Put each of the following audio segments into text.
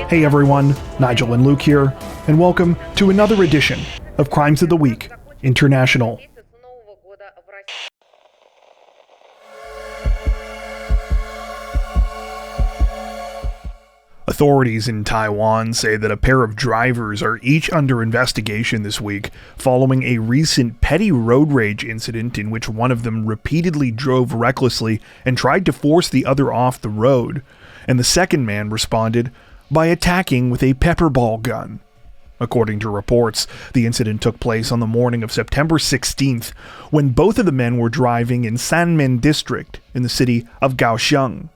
Hey everyone, Nigel and Luke here, and welcome to another edition of Crimes of the Week International. Authorities in Taiwan say that a pair of drivers are each under investigation this week following a recent petty road rage incident in which one of them repeatedly drove recklessly and tried to force the other off the road, and the second man responded by attacking with a pepperball gun. According to reports, the incident took place on the morning of September 16th, when both of the men were driving in Sanmen district in the city of Kaohsiung.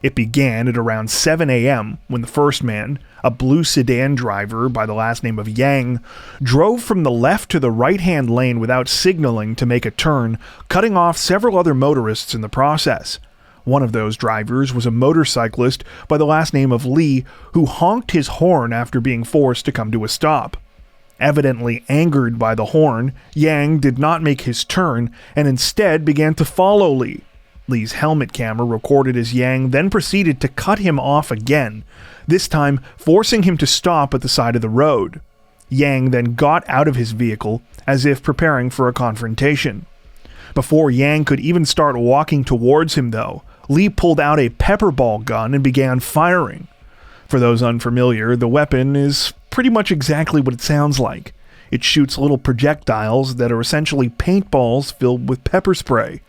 It began at around 7 a.m. when the first man, a blue sedan driver by the last name of Yang, drove from the left to the right-hand lane without signaling to make a turn, cutting off several other motorists in the process. One of those drivers was a motorcyclist by the last name of Li, who honked his horn after being forced to come to a stop. Evidently angered by the horn, Yang did not make his turn and instead began to follow Li. Li's helmet camera recorded as Yang then proceeded to cut him off again, this time forcing him to stop at the side of the road. Yang then got out of his vehicle as if preparing for a confrontation. Before Yang could even start walking towards him, though, Li pulled out a pepperball gun and began firing. For those unfamiliar, the weapon is pretty much exactly what it sounds like. It shoots little projectiles that are essentially paintballs filled with pepper spray.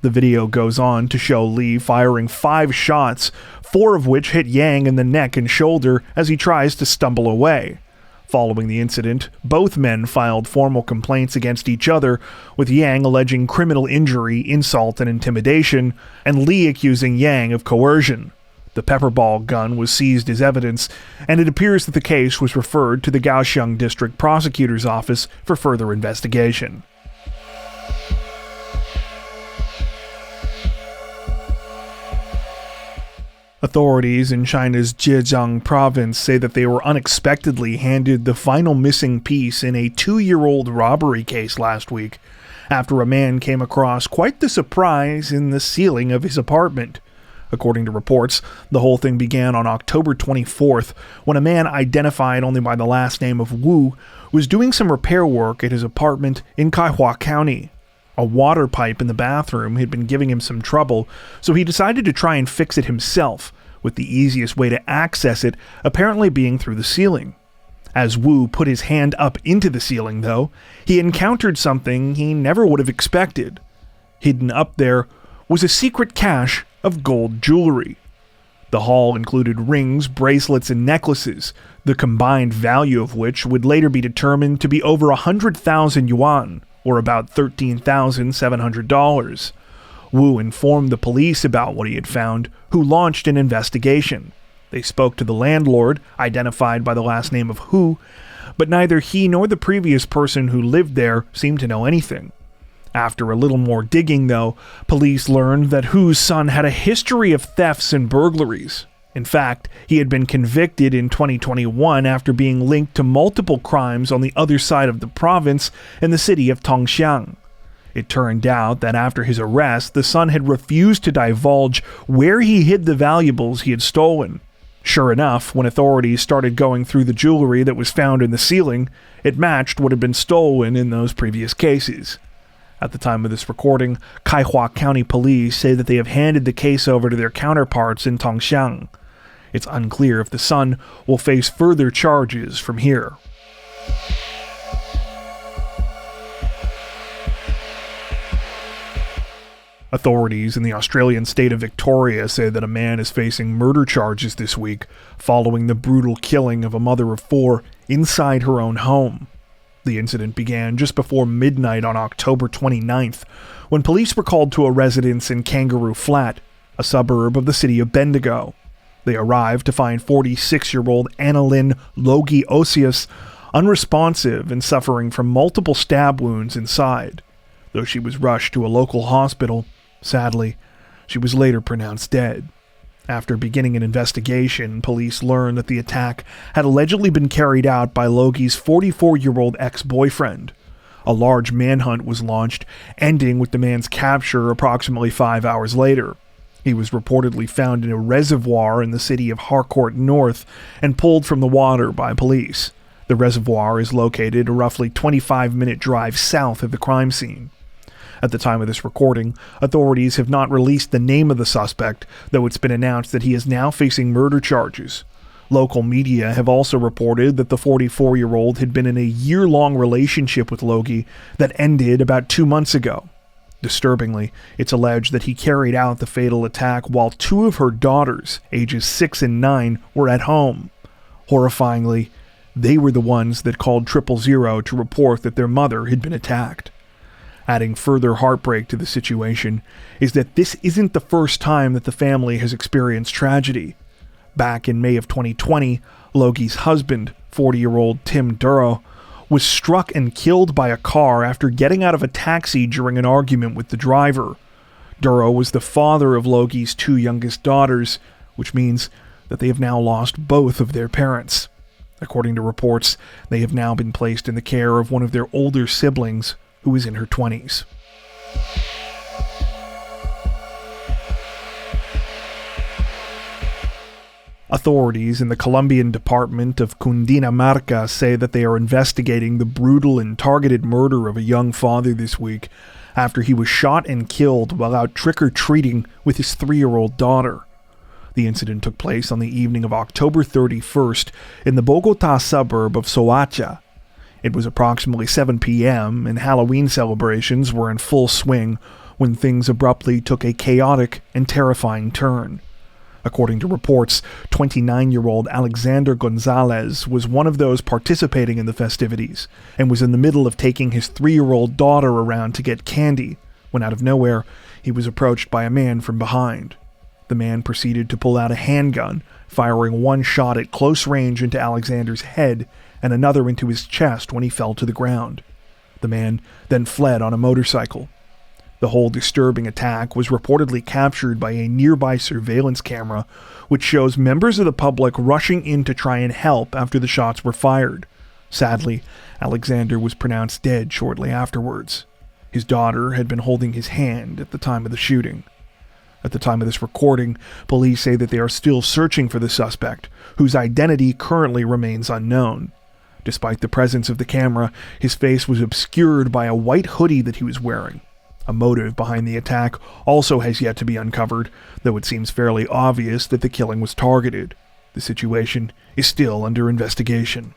The video goes on to show Li firing 5 shots, 4 of which hit Yang in the neck and shoulder as he tries to stumble away. Following the incident, both men filed formal complaints against each other, with Yang alleging criminal injury, insult, and intimidation, and Li accusing Yang of coercion. The pepperball gun was seized as evidence, and it appears that the case was referred to the Kaohsiung District Prosecutor's Office for further investigation. Authorities in China's Zhejiang province say that they were unexpectedly handed the final missing piece in a 2-year-old robbery case last week, after a man came across quite the surprise in the ceiling of his apartment. According to reports, the whole thing began on October 24th, when a man identified only by the last name of Wu was doing some repair work at his apartment in Kaihua County. A water pipe in the bathroom had been giving him some trouble, so he decided to try and fix it himself, with the easiest way to access it apparently being through the ceiling. As Wu put his hand up into the ceiling, though, he encountered something he never would have expected. Hidden up there was a secret cache of gold jewelry. The haul included rings, bracelets, and necklaces, the combined value of which would later be determined to be over 100,000 yuan, or about $13,700. Wu informed the police about what he had found, who launched an investigation. They spoke to the landlord, identified by the last name of Hu, but neither he nor the previous person who lived there seemed to know anything. After a little more digging, though, police learned that Hu's son had a history of thefts and burglaries. In fact, he had been convicted in 2021 after being linked to multiple crimes on the other side of the province in the city of Tongxiang. It turned out that after his arrest, the son had refused to divulge where he hid the valuables he had stolen. Sure enough, when authorities started going through the jewelry that was found in the ceiling, it matched what had been stolen in those previous cases. At the time of this recording, Kaihua County Police say that they have handed the case over to their counterparts in Tongxiang. It's unclear if the son will face further charges from here. Authorities in the Australian state of Victoria say that a man is facing murder charges this week following the brutal killing of a mother of 4 inside her own home. The incident began just before midnight on October 29th, when police were called to a residence in Kangaroo Flat, a suburb of the city of Bendigo. They arrived to find 46-year-old Annalyn Logie Osius unresponsive and suffering from multiple stab wounds inside. Though she was rushed to a local hospital, sadly, she was later pronounced dead. After beginning an investigation, police learned that the attack had allegedly been carried out by Logie's 44-year-old ex-boyfriend. A large manhunt was launched, ending with the man's capture approximately 5 hours later. He was reportedly found in a reservoir in the city of Harcourt North and pulled from the water by police. The reservoir is located a roughly 25-minute drive south of the crime scene. At the time of this recording, authorities have not released the name of the suspect, though it's been announced that he is now facing murder charges. Local media have also reported that the 44-year-old had been in a year-long relationship with Logie that ended about 2 months ago. Disturbingly, it's alleged that he carried out the fatal attack while two of her daughters, ages 6 and 9, were at home. Horrifyingly, they were the ones that called 000 to report that their mother had been attacked. Adding further heartbreak to the situation is that this isn't the first time that the family has experienced tragedy. Back in May of 2020, Logie's husband, 40-year-old Tim Duro, was struck and killed by a car after getting out of a taxi during an argument with the driver. Duro was the father of Logie's two youngest daughters, which means that they have now lost both of their parents. According to reports, they have now been placed in the care of one of their older siblings, who is in her 20s. Authorities in the Colombian department of Cundinamarca say that they are investigating the brutal and targeted murder of a young father this week after he was shot and killed while out trick-or-treating with his 3-year-old daughter. The incident took place on the evening of October 31st in the Bogotá suburb of Soacha. It was approximately 7 p.m. and Halloween celebrations were in full swing when things abruptly took a chaotic and terrifying turn. According to reports, 29-year-old Alexander Gonzalez was one of those participating in the festivities and was in the middle of taking his 3-year-old daughter around to get candy when out of nowhere he was approached by a man from behind. The man proceeded to pull out a handgun, firing one shot at close range into Alexander's head and another into his chest when he fell to the ground. The man then fled on a motorcycle. The whole disturbing attack was reportedly captured by a nearby surveillance camera, which shows members of the public rushing in to try and help after the shots were fired. Sadly, Alexander was pronounced dead shortly afterwards. His daughter had been holding his hand at the time of the shooting. At the time of this recording, police say that they are still searching for the suspect, whose identity currently remains unknown. Despite the presence of the camera, his face was obscured by a white hoodie that he was wearing. A motive behind the attack also has yet to be uncovered, though it seems fairly obvious that the killing was targeted. The situation is still under investigation.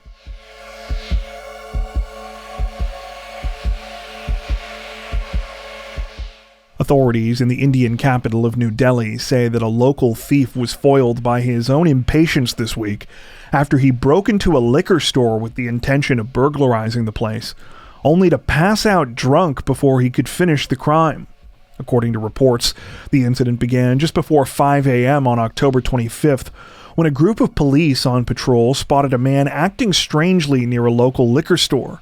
Authorities in the Indian capital of New Delhi say that a local thief was foiled by his own impatience this week after he broke into a liquor store with the intention of burglarizing the place, only to pass out drunk before he could finish the crime. According to reports, the incident began just before 5 a.m. on October 25th, when a group of police on patrol spotted a man acting strangely near a local liquor store.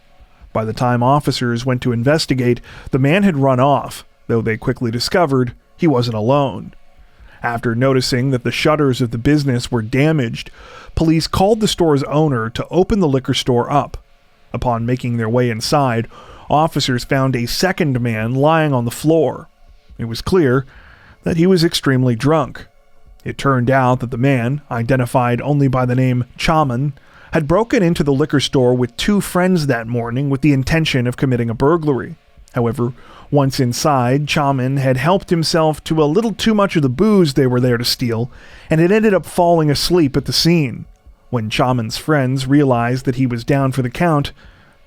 By the time officers went to investigate, the man had run off, though they quickly discovered he wasn't alone. After noticing that the shutters of the business were damaged, police called the store's owner to open the liquor store up. Upon making their way inside, officers found a second man lying on the floor. It was clear that he was extremely drunk. It turned out that the man, identified only by the name Chaman, had broken into the liquor store with two friends that morning with the intention of committing a burglary. However, once inside, Chaman had helped himself to a little too much of the booze they were there to steal, and had ended up falling asleep at the scene. When Chaman's friends realized that he was down for the count,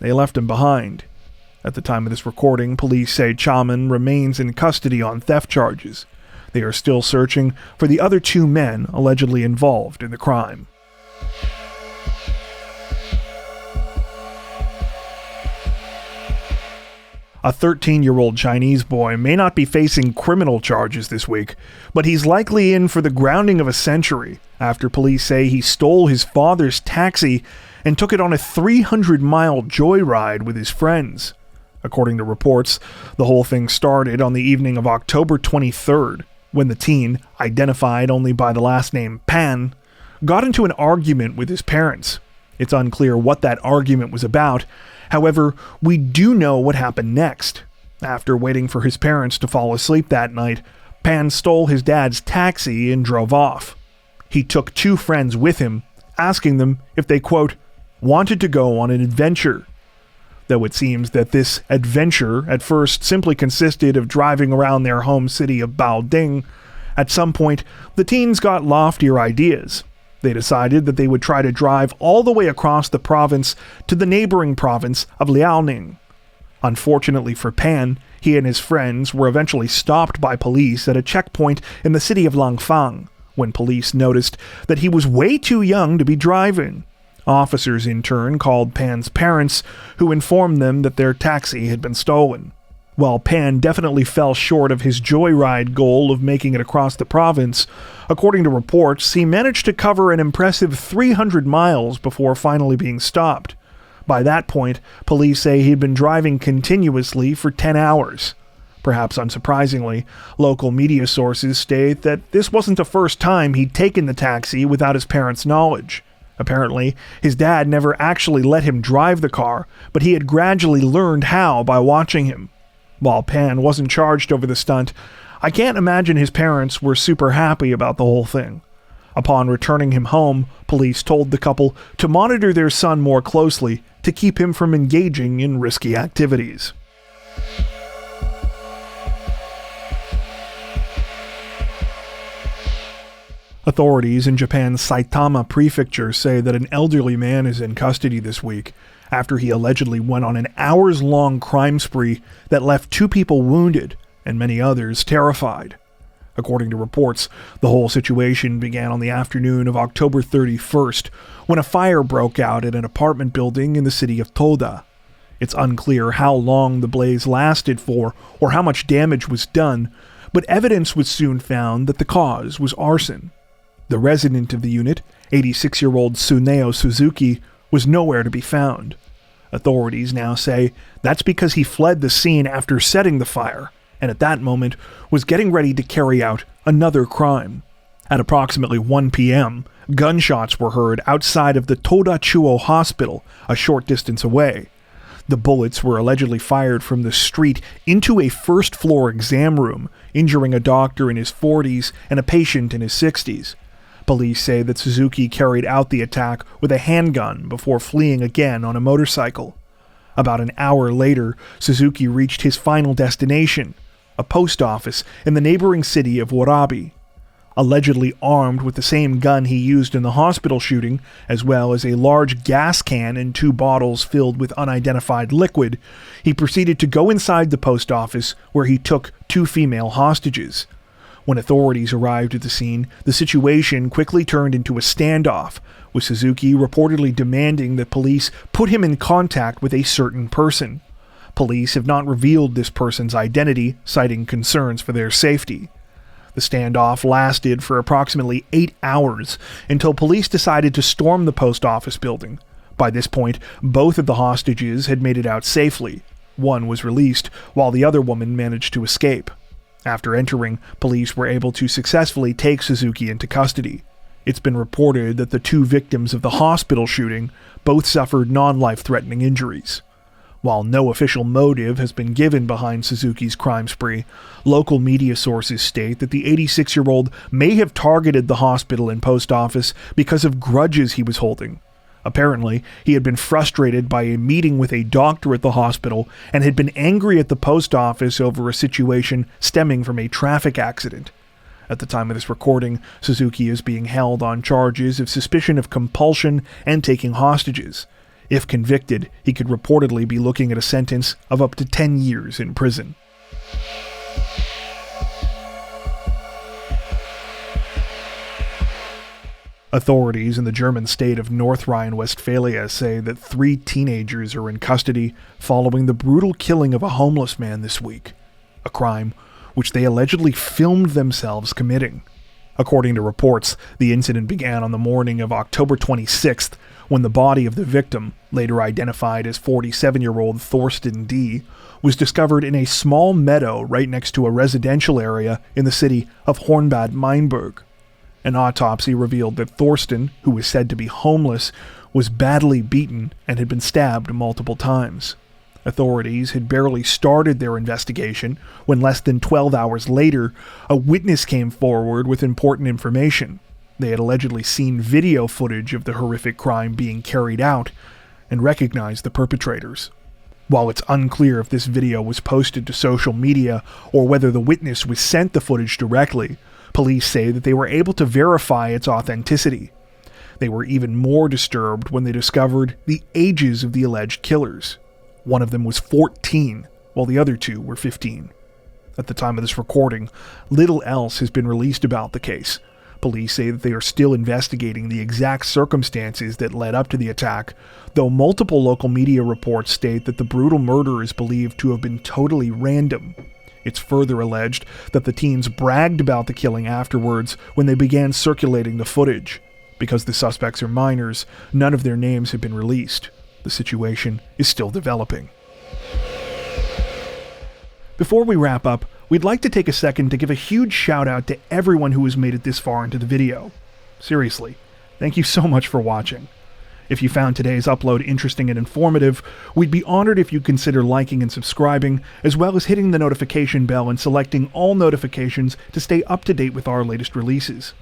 they left him behind. At the time of this recording, police say Chaman remains in custody on theft charges. They are still searching for the other two men allegedly involved in the crime. A 13-year-old Chinese boy may not be facing criminal charges this week, but he's likely in for the grounding of a century after police say he stole his father's taxi and took it on a 300-mile joyride with his friends. According to reports, the whole thing started on the evening of October 23rd, when the teen, identified only by the last name Pan, got into an argument with his parents. It's unclear what that argument was about. However, we do know what happened next. After waiting for his parents to fall asleep that night, Pan stole his dad's taxi and drove off. He took 2 friends with him, asking them if they, quote, wanted to go on an adventure. Though it seems that this adventure at first simply consisted of driving around their home city of Baoding, at some point the teens got loftier ideas. They decided that they would try to drive all the way across the province to the neighboring province of Liaoning. Unfortunately for Pan, he and his friends were eventually stopped by police at a checkpoint in the city of Langfang, when police noticed that he was way too young to be driving. Officers in turn called Pan's parents, who informed them that their taxi had been stolen. While Pan definitely fell short of his joyride goal of making it across the province, according to reports, he managed to cover an impressive 300 miles before finally being stopped. By that point, police say he'd been driving continuously for 10 hours. Perhaps unsurprisingly, local media sources state that this wasn't the first time he'd taken the taxi without his parents' knowledge. Apparently, his dad never actually let him drive the car, but he had gradually learned how by watching him. While Pan wasn't charged over the stunt, I can't imagine his parents were super happy about the whole thing. Upon returning him home, police told the couple to monitor their son more closely to keep him from engaging in risky activities. Authorities in Japan's Saitama Prefecture say that an elderly man is in custody this week after he allegedly went on an hours-long crime spree that left 2 people wounded and many others terrified. According to reports, the whole situation began on the afternoon of October 31st when a fire broke out at an apartment building in the city of Toda. It's unclear how long the blaze lasted for or how much damage was done, but evidence was soon found that the cause was arson. The resident of the unit, 86-year-old Tsuneo Suzuki, was nowhere to be found. Authorities now say that's because he fled the scene after setting the fire, and at that moment was getting ready to carry out another crime. At approximately 1 p.m., gunshots were heard outside of the Toda Chuo Hospital, a short distance away. The bullets were allegedly fired from the street into a first-floor exam room, injuring a doctor in his 40s and a patient in his 60s. Police say that Suzuki carried out the attack with a handgun before fleeing again on a motorcycle. About an hour later, Suzuki reached his final destination, a post office in the neighboring city of Warabi. Allegedly armed with the same gun he used in the hospital shooting, as well as a large gas can and 2 bottles filled with unidentified liquid, he proceeded to go inside the post office where he took 2 female hostages. When authorities arrived at the scene, the situation quickly turned into a standoff, with Suzuki reportedly demanding that police put him in contact with a certain person. Police have not revealed this person's identity, citing concerns for their safety. The standoff lasted for approximately 8 hours until police decided to storm the post office building. By this point, both of the hostages had made it out safely. One was released, while the other woman managed to escape. After entering, police were able to successfully take Suzuki into custody. It's been reported that the 2 victims of the hospital shooting both suffered non-life-threatening injuries. While no official motive has been given behind Suzuki's crime spree, local media sources state that the 86-year-old may have targeted the hospital and post office because of grudges he was holding. Apparently, he had been frustrated by a meeting with a doctor at the hospital and had been angry at the post office over a situation stemming from a traffic accident. At the time of this recording, Suzuki is being held on charges of suspicion of compulsion and taking hostages. If convicted, he could reportedly be looking at a sentence of up to 10 years in prison. Authorities in the German state of North Rhine-Westphalia say that 3 teenagers are in custody following the brutal killing of a homeless man this week, a crime which they allegedly filmed themselves committing. According to reports, the incident began on the morning of October 26th, when the body of the victim, later identified as 47-year-old Thorsten D., was discovered in a small meadow right next to a residential area in the city of Hornbad Meinberg. An autopsy revealed that Thorsten, who was said to be homeless, was badly beaten and had been stabbed multiple times. Authorities had barely started their investigation when less than 12 hours later, a witness came forward with important information. They had allegedly seen video footage of the horrific crime being carried out and recognized the perpetrators. While it's unclear if this video was posted to social media or whether the witness was sent the footage directly, police say that they were able to verify its authenticity. They were even more disturbed when they discovered the ages of the alleged killers. One of them was 14, while the other two were 15. At the time of this recording, little else has been released about the case. Police say that they are still investigating the exact circumstances that led up to the attack, though multiple local media reports state that the brutal murder is believed to have been totally random. It's further alleged that the teens bragged about the killing afterwards when they began circulating the footage. Because the suspects are minors, none of their names have been released. The situation is still developing. Before we wrap up, we'd like to take a second to give a huge shout out to everyone who has made it this far into the video. Seriously, thank you so much for watching. If you found today's upload interesting and informative, we'd be honored if you'd consider liking and subscribing, as well as hitting the notification bell and selecting all notifications to stay up to date with our latest releases.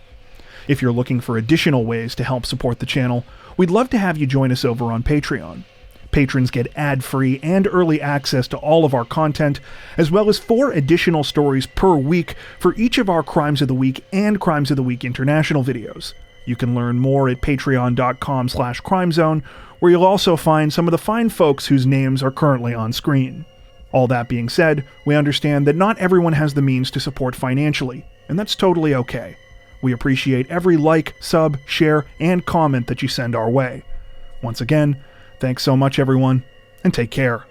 If you're looking for additional ways to help support the channel, we'd love to have you join us over on Patreon. Patrons get ad-free and early access to all of our content, as well as 4 additional stories per week for each of our Crimes of the Week and Crimes of the Week International videos. You can learn more at patreon.com/crimezone, where you'll also find some of the fine folks whose names are currently on screen. All that being said, we understand that not everyone has the means to support financially, and that's totally okay. We appreciate every like, sub, share, and comment that you send our way. Once again, thanks so much everyone, and take care.